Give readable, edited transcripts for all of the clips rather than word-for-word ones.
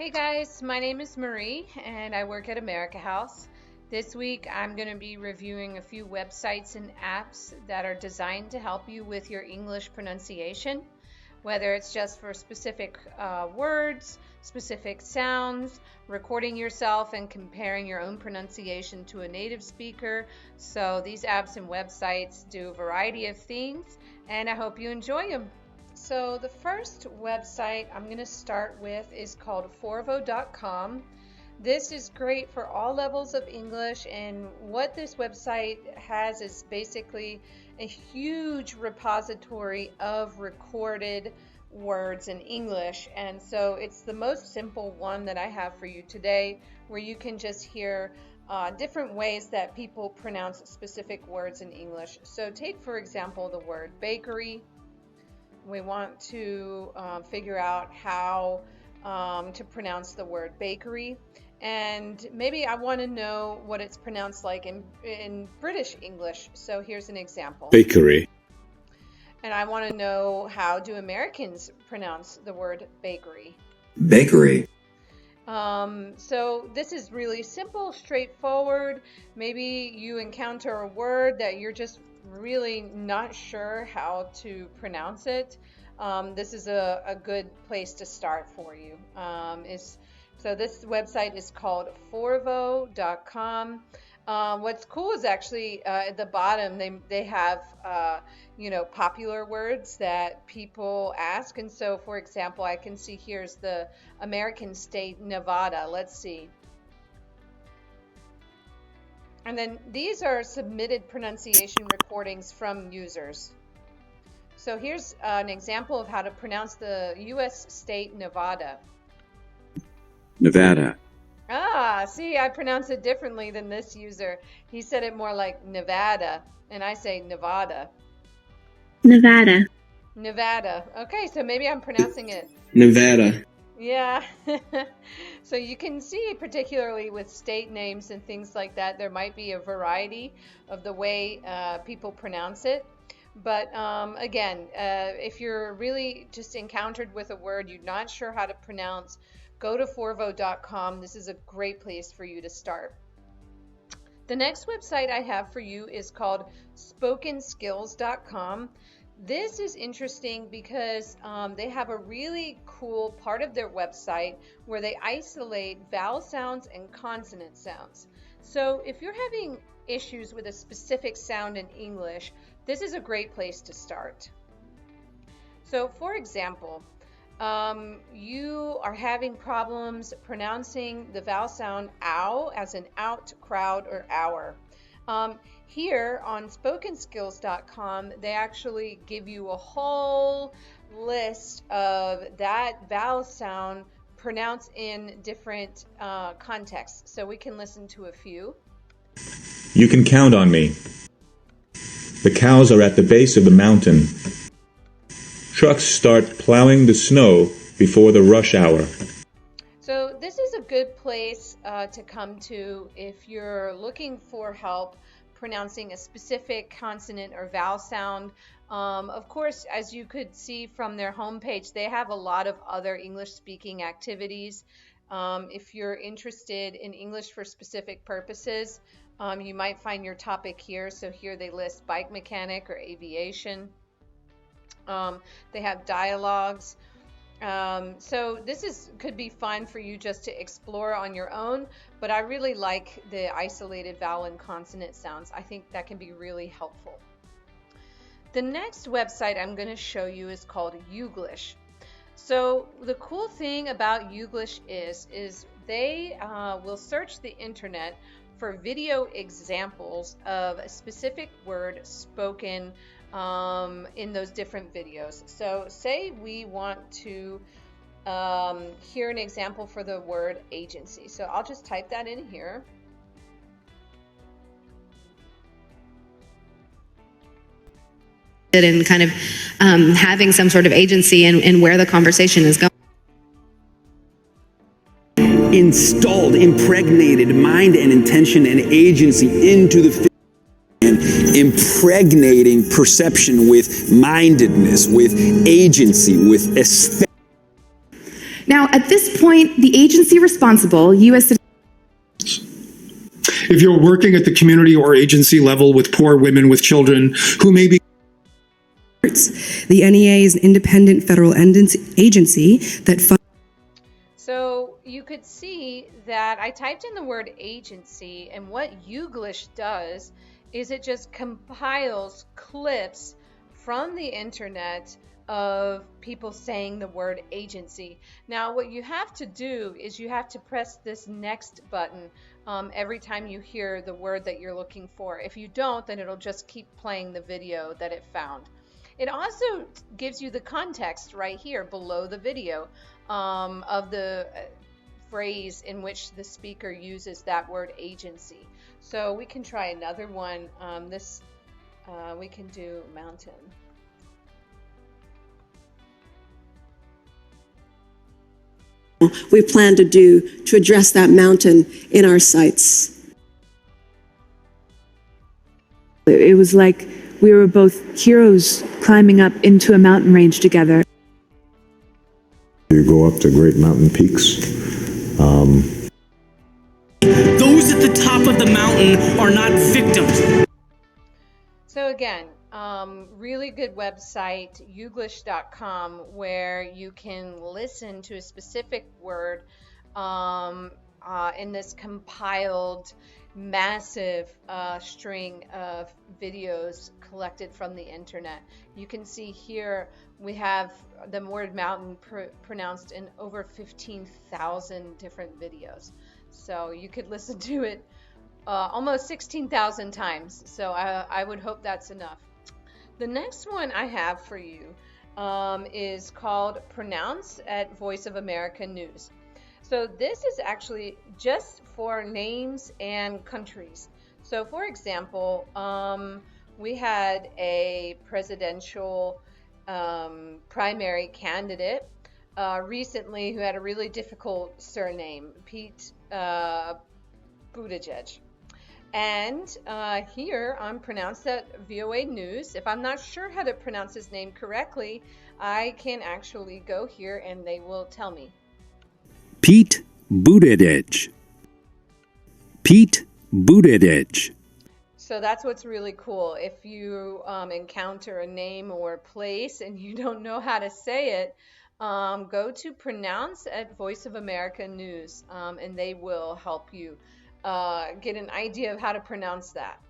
Hey guys, my name is Marie and I work at America House. This week I'm going to be reviewing a few websites and apps that are designed to help you with your English pronunciation, whether it's just for specific words, specific sounds, recording yourself and comparing your own pronunciation to a native speaker. So these apps and websites do a variety of things and I hope you enjoy them. So the first website I'm going to start with is called Forvo.com. This is great for all levels of English, and what this website has is basically a huge repository of recorded words in English, and so it's the most simple one that I have for you today, where you can just hear different ways that people pronounce specific words in English. So take, for example, the word bakery. We want to figure out how to pronounce the word bakery, and maybe I want to know what it's pronounced like in British English. So here's an example. Bakery. And I want to know, how do Americans pronounce the word bakery? Bakery. So this is really simple, straightforward. Maybe you encounter a word that you're just really not sure how to pronounce it. This is a good place to start for you. So this website is called Forvo.com. What's cool is actually at the bottom they have popular words that people ask, and so for example I can see here's the American state Nevada. Let's see. And then these are submitted pronunciation recordings from users. So here's an example of how to pronounce the U.S. state Nevada. Nevada. See, I pronounce it differently than this user. He said it more like Nevada, and I say Nevada. Nevada. Nevada. Okay, so maybe I'm pronouncing it. Nevada. Yeah. So you can see, particularly with state names and things like that, there might be a variety of the way people pronounce it. But again, if you're really just encountered with a word you're not sure how to pronounce, go to Forvo.com. This is a great place for you to start. The next website I have for you is called SpokenSkills.com. This is interesting because they have a really cool part of their website where they isolate vowel sounds and consonant sounds. So if you're having issues with a specific sound in English, this is a great place to start. So for example, you are having problems pronouncing the vowel sound ow as an out, crowd, or hour. Here on SpokenSkills.com, they actually give you a whole list of that vowel sound pronounced in different contexts. So we can listen to a few. You can count on me. The cows are at the base of the mountain. Trucks start plowing the snow before the rush hour. So this is a good place to come to if you're looking for help pronouncing a specific consonant or vowel sound. Of course, as you could see from their homepage, they have a lot of other English speaking activities. If you're interested in English for specific purposes, you might find your topic here. So here they list bike mechanic or aviation. They have dialogues. So this could be fun for you just to explore on your own, but I really like the isolated vowel and consonant sounds. I think that can be really helpful. The next website I'm going to show you is called AuGlish. So the cool thing about AuGlish is they will search the internet for video examples of a specific word spoken in those different videos. So say we want to hear an example for the word agency. So I'll just type that in here. And kind of having some sort of agency in where the conversation is going. Installed, impregnated mind and intention and agency into the and impregnating perception with mindedness, with agency, with aesthetic. Now, at this point, the agency responsible, U.S. If you're working at the community or agency level with poor women with children who may be the NEA is an independent federal agency that funds. So you could see that I typed in the word agency, and what AuGlish does is it just compiles clips from the internet of people saying the word agency. Now what you have to do is you have to press this next button every time you hear the word that you're looking for. If you don't, then it'll just keep playing the video that it found. It also gives you the context right here below the video of the phrase in which the speaker uses that word agency. So we can try another one. We can do mountain. We plan to do to address that mountain in our sites. It was like we were both heroes climbing up into a mountain range together. You go up to great mountain peaks. Those at the top of the mountain are not victims. So again, really good website, AuGlish.com, where you can listen to a specific word in this compiled massive string of videos collected from the internet. You can see here we have the word mountain pronounced in over 15,000 different videos. So you could listen to it almost 16,000 times. So I would hope that's enough. The next one I have for you is called Pronounce at Voice of America News. So this is actually just for names and countries. So for example, we had a presidential primary candidate recently who had a really difficult surname, Pete Buttigieg. And here on Pronounce That VOA News, if I'm not sure how to pronounce his name correctly, I can actually go here and they will tell me. Pete Buttigieg. Pete Buttigieg. So that's what's really cool. If you encounter a name or place and you don't know how to say it, go to Pronounce at Voice of America News, and they will help you get an idea of how to pronounce that.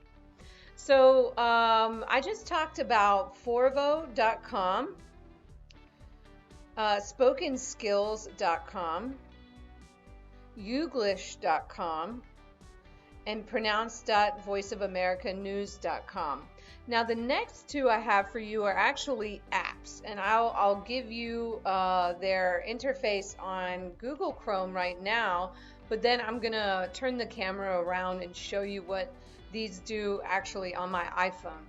So I just talked about Forvo.com, SpokenSkills.com, AuGlish.com, and Pronounce.voiceofamericanews.com. Now the next two I have for you are actually apps, and I'll give you their interface on Google Chrome right now, but then I'm gonna turn the camera around and show you what these do actually on my iPhone.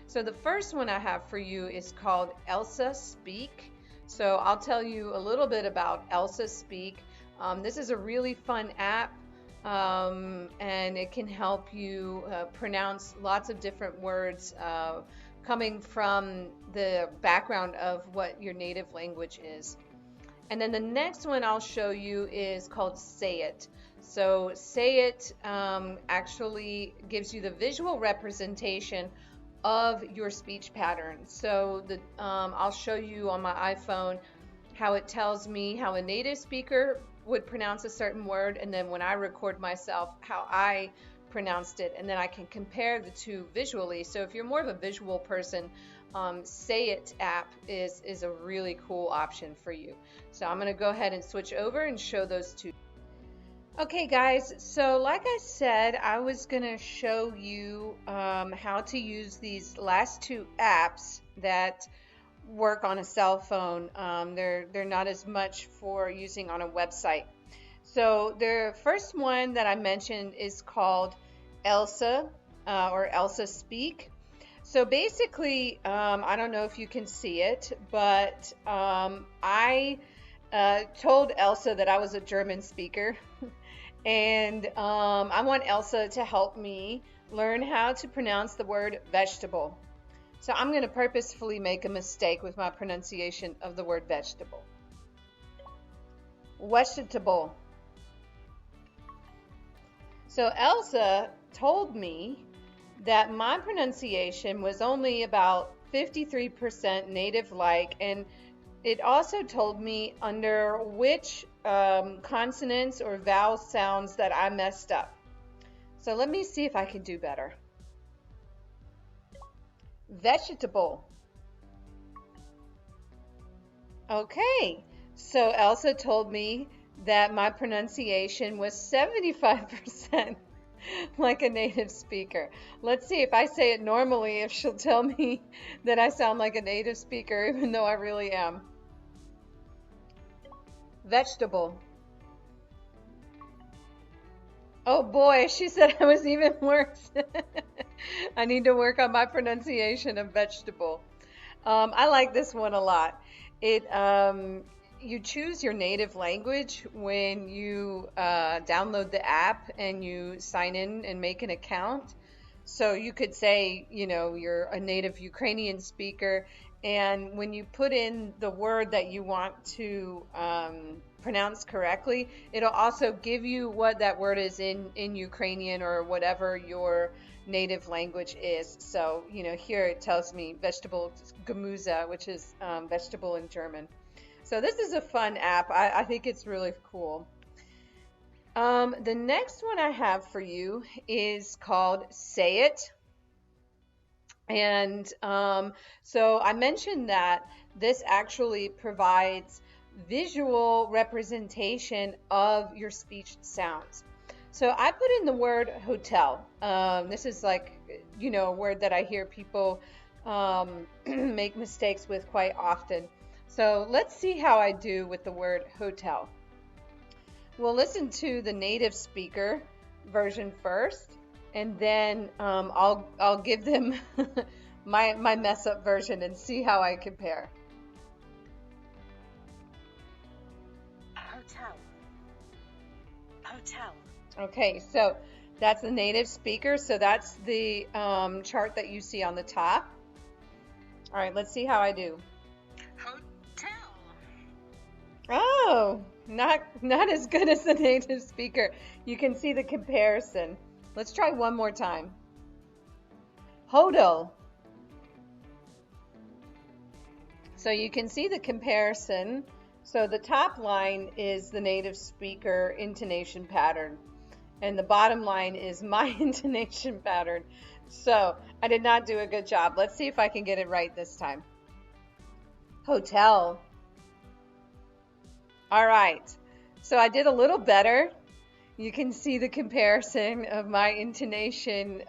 So the first one I have for you is called Elsa Speak. So I'll tell you a little bit about Elsa Speak. This is a really fun app, and it can help you pronounce lots of different words coming from the background of what your native language is. And then the next one I'll show you is called SayIt. So SayIt actually gives you the visual representation of your speech pattern. So I'll show you on my iPhone how it tells me how a native speaker would pronounce a certain word, and then when I record myself, how I pronounced it, and then I can compare the two visually. So if you're more of a visual person, SayIt app is a really cool option for you. So I'm going to go ahead and switch over and show those two. Okay guys, so like I said, I was going to show you how to use these last two apps that work on a cell phone. They're not as much for using on a website. So the first one that I mentioned is called Elsa or Elsa Speak. So basically, I don't know if you can see it, but I told Elsa that I was a German speaker and I want Elsa to help me learn how to pronounce the word vegetable. So I'm going to purposefully make a mistake with my pronunciation of the word vegetable. vegetable. So Elsa told me that my pronunciation was only about 53% native-like, and it also told me under which consonants or vowel sounds that I messed up. So let me see if I can do better. Vegetable. Okay, so Elsa told me that my pronunciation was 75% like a native speaker. Let's see if I say it normally, if she'll tell me that I sound like a native speaker, even though I really am. Vegetable. Oh boy, she said I was even worse. I need to work on my pronunciation of vegetable. I like this one a lot. You choose your native language when you download the app and you sign in and make an account. So you could say, you know, you're a native Ukrainian speaker, and when you put in the word that you want to pronounce correctly, it'll also give you what that word is in Ukrainian or whatever your native language is. So, you know, here it tells me vegetable Gemüse, which is vegetable in German. So this is a fun app. I think it's really cool. The next one I have for you is called SayIt. And so I mentioned that this actually provides visual representation of your speech sounds. So I put in the word hotel. This is like, you know, a word that I hear people make mistakes with quite often. So let's see how I do with the word hotel. We'll listen to the native speaker version first, and then I'll give them my mess up version and see how I compare. Hotel. Okay, so that's the native speaker. So that's the chart that you see on the top. All right, let's see how I do. Oh, not as good as the native speaker. You can see the comparison. Let's try one more time. Hodel. So you can see the comparison. So the top line is the native speaker intonation pattern, and the bottom line is my intonation pattern. So I did not do a good job. Let's see if I can get it right this time. Hotel. All right, so I did a little better. You can see the comparison of my intonation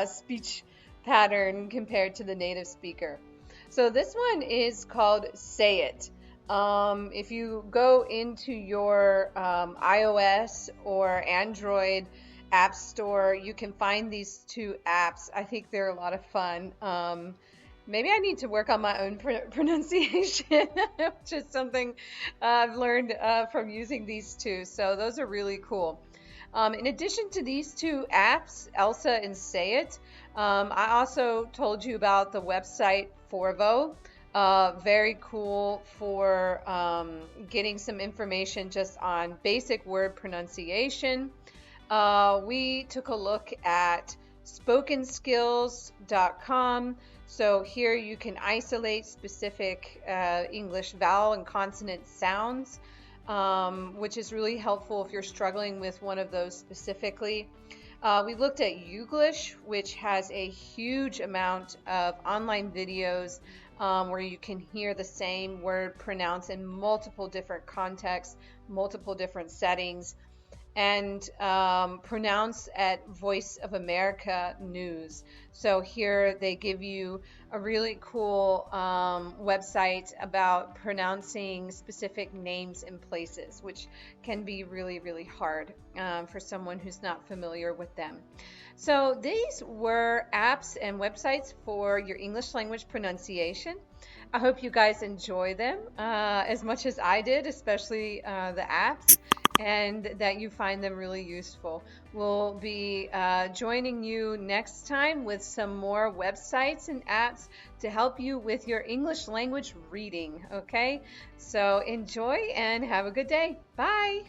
speech pattern compared to the native speaker. So this one is called SayIt. If you go into your iOS or Android app store, you can find these two apps. I think they're a lot of fun. Maybe I need to work on my own pronunciation, which is something I've learned from using these two. So those are really cool. In addition to these two apps, Elsa and SayIt, I also told you about the website Forvo. Very cool for getting some information just on basic word pronunciation. We took a look at spokenskills.com. So here you can isolate specific English vowel and consonant sounds, which is really helpful if you're struggling with one of those specifically. We looked at AuGlish, which has a huge amount of online videos where you can hear the same word pronounced in multiple different contexts, multiple different settings, and pronounced at Voice of America News. So here they give you a really cool website about pronouncing specific names and places, which can be really, really hard for someone who's not familiar with them. So these were apps and websites for your English language pronunciation. I hope you guys enjoy them as much as I did, especially the apps. and that you find them really useful. We'll be joining you next time with some more websites and apps to help you with your English language reading, okay? So enjoy and have a good day. Bye!